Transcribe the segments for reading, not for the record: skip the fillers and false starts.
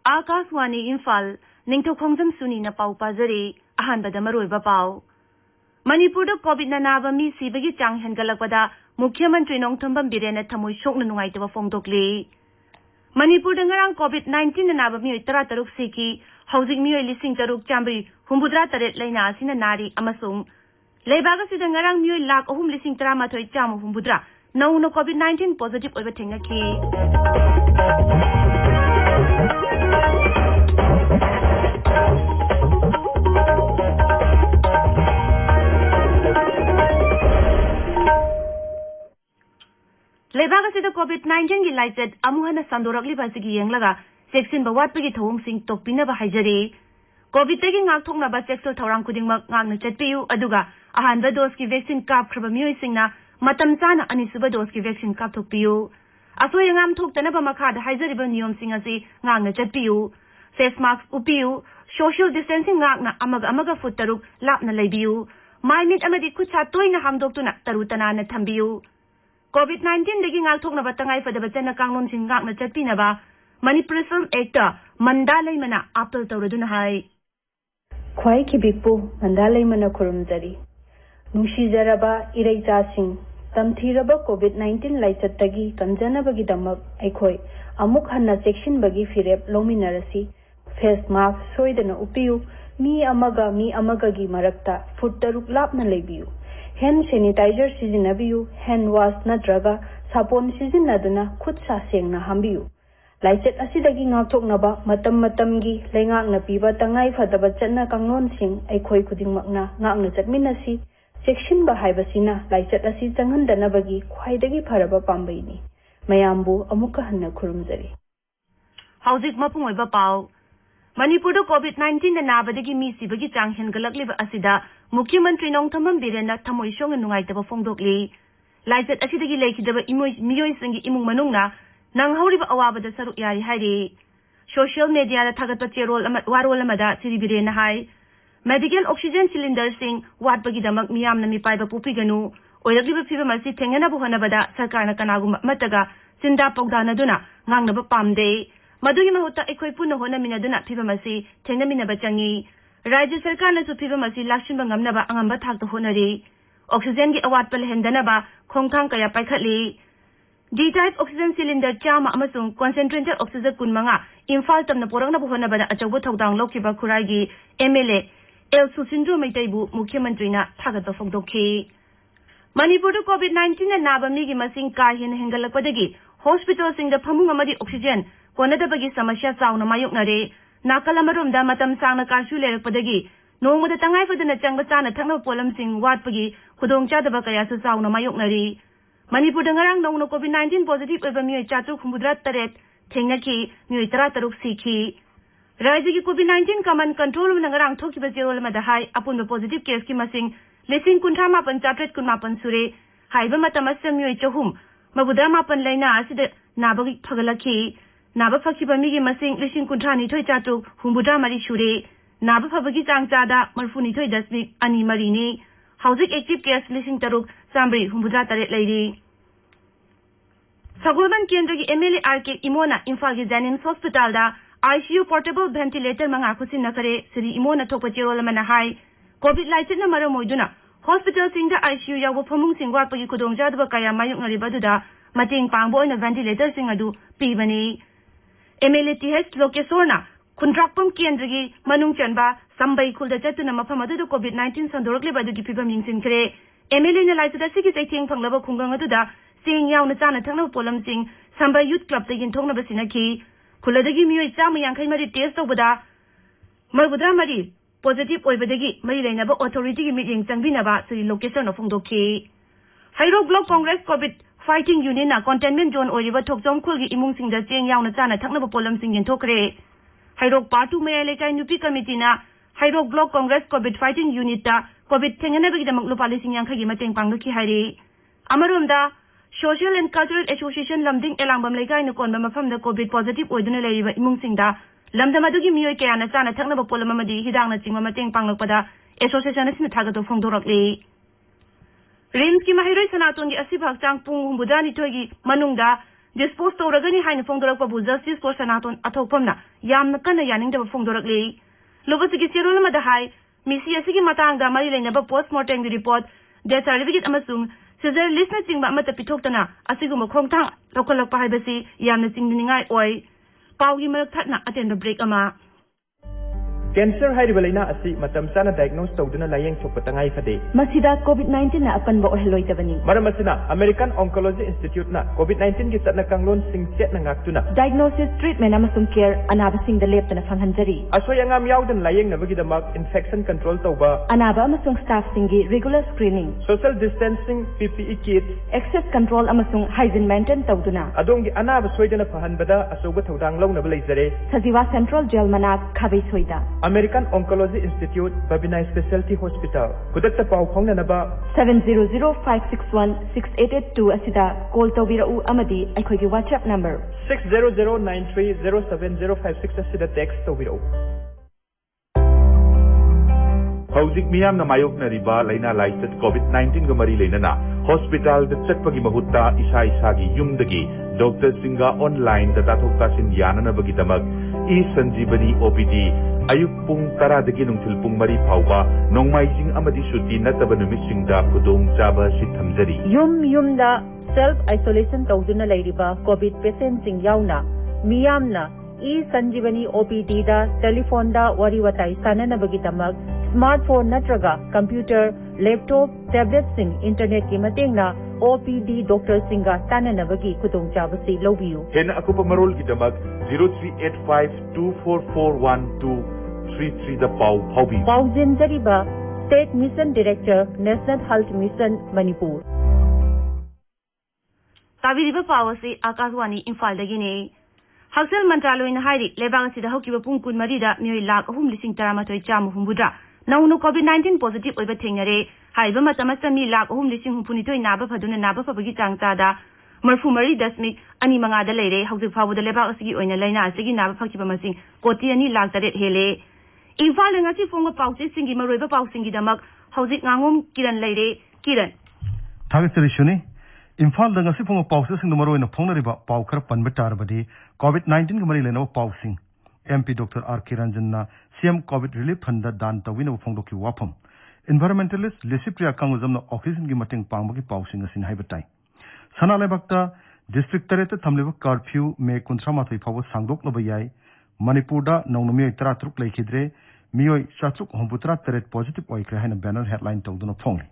Akaswani Imphal, Ningthoukhongjam Suni na pau pazari, ahanbada maroiba pau. Manipur da COVID na nabami sibagi chang hengalakpada, Mukhyamantri Nongthambam Birena thamoi sokna nungaitaba fongdokli. Manipur da ngarang COVID-19 na nabami tara taruk siki, housing mioi lising taruk chambri, humbudra taret laina asina nari amasung. Leibaga sida ngarang mioi lak ohum lising tara mathoi chamu humbudra, nauna COVID-19 positive oiba thengaki. Leibaga sida COVID-19 gi laiset amuhana sandorakli basigi yenglaga section bawat pagi thawung sing tokpina ba haijari COVID tagi ngak thokna ba sexual thawrang kudingmak ngakna chatpiu aduga ahanba dose ki vaccine kap khraba mioi singna matam chana anisuba dose ki vaccine kap thokpiu asoi ngam thoktana ba makhada haijari ba niyom sing asi ngakna chatpiu face mask upiu social distancing ngakna amaga foot taruk lapna leibiu mai mit amadi khucha toina hamdoktuna tarutana na thambiu COVID-19 dagi ngal thokna ba tangai fadaba chana kanglon sing ngakna chatpina ba Manipuri Film Actor Mandalay mana apel tawraduna hai Khwai ki bikpu Mandalay mana khurumjari Nushi jaraba irei chasing tamthiraba COVID-19 laichattagi kanjanabagi damak aikhoi amuk hanna section bagi firep lominarasi face mask soidana upiu mi amaga gi marakta foot taruk lapna leibiu hand sanitizer sijinabiu hand wash natraga sapon sijinaduna khut sa sengna hambiu laiset asidagi ngakthoknaba matam gi lengakna piba tangai fadaba chatna kanglon sing aikhoi khudingmakna ngakna chatminasi section ba haibasina laiset asi changhandanabagi khwaidagi pharaba pambaini mayambu amuka hanna khurumjari hauzik mapungoi ba pau Manipur da COVID-19 na nabadagi mi sibagi chang hengalakliba asida Mukhyamantri Nongthambam Birena thamoi songa nungaitaba fongdokli laiset asidagi lekhidaba miyoi singi imung manungna nang hauriba awabada saruk yari hairi social media da thagatpa cherol warol amada siribirena hai medical oxygen cylinder sing watbagi damak miyamna mi paiba pupiganu oiragliba phiba masi thengana bu hanabada sarkarna kanagum mataga sinda pogdana duna ngangnaba pamde Madugi mahuta ekoi puno hona minaduna phiba masi thengna minaba changi Rajya Sarkar na su phiba masi lakshimba ngamnaba angamba thakta honari oxygen gi awat pal hendanaba khongthang kaya paikhatli D-type oxygen cylinder chama amasung concentrated oxygen kunmanga Imphal tamna porangna bu honabada achawba thawdang lokhiba khuragi MLA El Susindro Maitaibu Mukhyamantri na thagatba fogdokhi Manipur da COVID-19 na nabami gi masing ka hin hengalakpadagi hospital sing da phamung amadi oxygen konadabagi samasya chauna mayoknare nakalamarum matam sangna kashu lerakpadagi nongmada tangai fadana changba chana thakna polam sing watpagi khudong chadaba kaya su chauna mayoknari Manipur da ngarang nongno COVID-19 positive oiba mioi chatu khumudra taret thengnaki mioi tara taruk sikhi Rajya gi COVID-19 command control na ngarang thokiba jerol mada hai apunba positive case ki masing lesing kunthra mapan chapret kun mapan sure haiba matamasya mioi chahum mabudra mapan laina asida nabagi phagalaki Naba Fakiba Migi Masing Lishing Kuntrani Toy Chatu, Humbudra Mari Shure, Naba Fabagi Changchada, Marfuni Toy Dasmik, Ani Marini, Housing Active Case Lishing Taruk, Sambri, Humbudra Taret Lady. Sagulman Kendri MLA Arcade Imona, Imphal Jennings Hospital da, ICU Portable Ventilator Mangakusin Nakare, Siri Imona Topachero Manahai, COVID Lighted Namara Moiduna, Hospital Sing the ICU Yawa Pamung Singwa Pagikudong Jadbakaya Mayuk Naribaduda, Mating Pangbo in a ventilator singadu, Pibani. MLATH Lokesorna, Kundrakpam Kendri, Manung Chanba, Sambai Kulda Chatuna Mafamadu COVID-19 Sandorkli by the Gipibam Sinkre, MLA Liza the 618 Panglava Kungangaduda, seeing Yaunatana Tana Polam Sing, Sambai Youth Club taking Tona Basinaki, Kuladagi Mu Sami Yankai taste of Buddha, Marbuda Mari, positive Oibadagi, Marinaba Authority meeting Sanginaba, Sri Location of Fundoki. Hydro Block Congress COVID Fighting Union na containment zone oriba thokjom khulgi imung sing da cheng yauna chana thaknaba polam sing yen thokre Hairok Partu Mayalekai Nupi Committee na Hairok Block Congress COVID Fighting Unit ta COVID thenganabagi damak lupali sing yang khagi mateng pangluki hairi amarumda Social and Cultural Association Lamding Elangbam Lekai na konba mafam da COVID positive oiduna leiba imung sing da lamda madugi miyoi kaya na chana thaknaba polam amadi hidang na chingma mateng panglukpada association asina thagato phongdorakle Rims ki mahiroi sanaton gi asibhak chang pung humbudani togi manungda dispose tawragani haina phongdorakpabu justice for sanaton athokpamna yamna kana yaningdaba phongdorakli lobasigi cherol amada hai misi asigi matangda mari leinaba postmortem report death certificate amasung Cesar list na chingba amata pithoktana asiguma khongthang lokalakpa haibasi yamna chingningai oi pawgi marak thatna attend break ama Cancer hairibalina asi matam sana diagnose tawduna layeng thokpatangai phade masida COVID-19 na apanba oheloitabani maramasina American Oncology Institute na COVID-19 gi chatna kanglon sing set na ngaktuna diagnosis treatment amasung care anaba sing da leptana phanghanjari asoy angam yawdan layeng nabagi damak infection control tawba anaba amasung staff singi regular screening social distancing PPE kits access control amasung hygiene maintain tawduna adongi anaba soidana phahanbada asoba thodang lawnaba leizare Sajiwa Central Jail manak khabai soida American Oncology Institute Babina Specialty Hospital kudakta pau phongna naba 700-561-6882 asida call tawbirau amadi aikhogi WhatsApp number 60093070056 asida text tawbirau Hauzik miyam na mayoknariba laina laisat COVID-19 ga mari lainana hospital da chatpagi mahutta isa-isagi yumdagi doctor singa online da tathok tasin yanana bagi damag e-sanjeevani OPD ayuk pung tara dagi nungthil pung mari phawba nongmaijing amadi suti nataba numisingda khudong chaba si thamjari yumda self isolation tawduna lairiba COVID patient sing yauna miyamna e-sanjeevani OPD da telephone da wari watai sanana bagi damag smartphone natraga computer laptop tablet sing internet ki matengna OPD doctor singa tananabagi khudong chabasi lobiyu hena akupa marol ki damag 0385244123 da pau phawbi Paujin Jariba State Mission Director National Health Mission Manipur Tabiriba pawasi Akaswani Imphal dagini Haksal Mantraloina hairi lebang sida hokiba pung kun marida mioi lak 3,138 nauno COVID-19 positive oiba thengnare haiba matamasta mi lak 3,032 naba phaduna naba phabagi changchada marfu mari dasmik ani manga da leire hauzik phabu da lebak asigi oina laina asigi naba phakhiba masing koti ani lak taret hele Imphal ngasi fonga pawse singi maroiba pawsingi damak hauzik Ngangom Kiran leire Kiran Thagachari shuni Imphal da ngasi fonga pawse sing maroina phongnariba pawkhar panbetarbadi COVID-19 ga mari lena pawsing MP Dr. R. Kiran na CM COVID Relief Fund dan tawina phongdoki wafam environmentalist Lesipria Kangojam na oxygen gi mateng pangba gi pawsing asin haibatai sana lebakta district tareta thamleba curfew me 13 phaw sangdok labayai Manipur da nongnomi 13 lekhidre mioi chatruk hombutra taret positive oikre haina banner headline tawduna phongli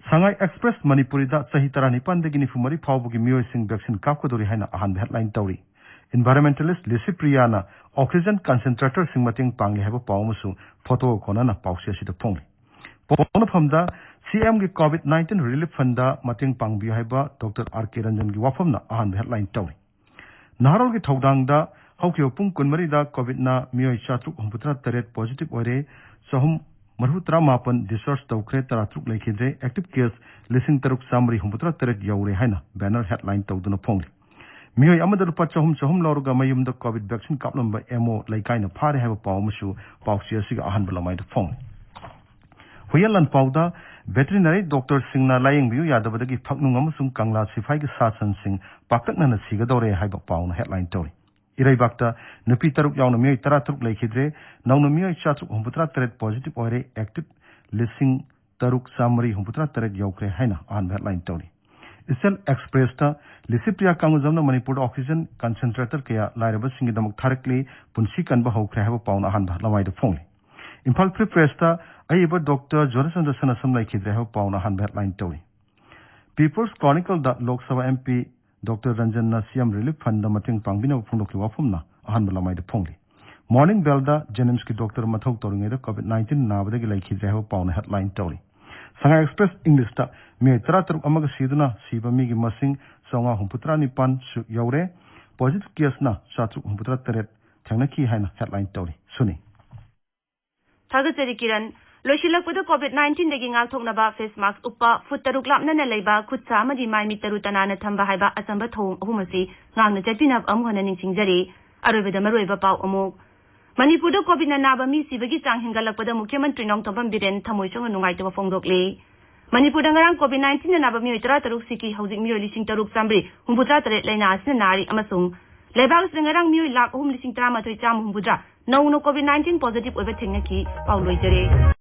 Sangai Express Manipuri da sahi tarani pandegi ni fumari phawbugi mioi sing vaccine kapkodori haina ahan headline tawri environmentalist Lesipria na oxygen concentrator sing mating pangli haba pawmusu photo khona na pawse sida phongli pona phamda CM gi COVID-19 relief fund da mating pangbi haiba Dr. R. Kiran gi wafam na ahan headline tawri Naharol gi thodang da hauki pung kunmari da COVID na mioi chatruk homputra taret positive ore sahum marhutra mapan discharge tawkre taratruk lekhidre active case lising taruk samri homputra taret yaure haina banner headline tawduna phongli mioi amadar pachahum chahum lorga mayum da COVID vaccine kaplamba emo laikaina phare haiba pawmusu pawsia siga ahan bulamai da phongli Huyalan Pauda, veterinary doctor Singna lying view Yadavaki Paknungam Sung Kangla Sifai Sasan Sing, Pakakna Sigadore Hyba Pound headline story. Irabakta, Nupitaruk Yaunami Taratuk Lake Hidre, Naunami Chatuk Humputra Thread positive or active listing Taruk Samari Humputra Thread Yokre Haina on headline story. Isel Expresta, Lisipria Kanguzamna Manipur oxygen concentrator Kaya Liraba Singidamuk Tarakli, Punsikan Baho Krahava Pound Ahanda Lamai the phone. Imphal Presta, Ayba Dr. Jonathan the Sanasam like Hidreho Pound Ahan headline story. People's Chronicle that Lok Sabha MP Dr. Ranjan Nasiam Relief Fund the Mating Pangbina Fundoki Wafumna, Ahan Lamai the Pongli. Morning Belda, Jenimski Dr. Matok Toring COVID-19 Navadagi like Hidreho Pound headline story. Sanga Express English ta me tratur amaga siduna sibami gi masing songa humputra ni pan su yaure positive case na chatu humputra teret thangnaki haina headline story suni Thagachari Kiran Loshilakpada COVID-19 dagi ngalthoknaba face mask uppa foot taruk lapna leiba khutsa amadi mai mitaru tanana thamba haiba asamba thong ahumasi ngangna chatinab amuhana ningsingjari aroibada maroiba paw amuk Manipur COVID na naba mi sibagi chang hingalakpada Mukhyamantri Nongthoukhongjam Biren thamoi chong nungai tawa phongdokle Manipur ngarang COVID-19 na naba miyoy taruk siki hauzik miyoy lising taruk sambri humbudra taret laina asina nari amasung lebag ngarang miyoy lak lising tara mathoy cham humbudra no COVID-19 positive oiba thengna ki pauloi jare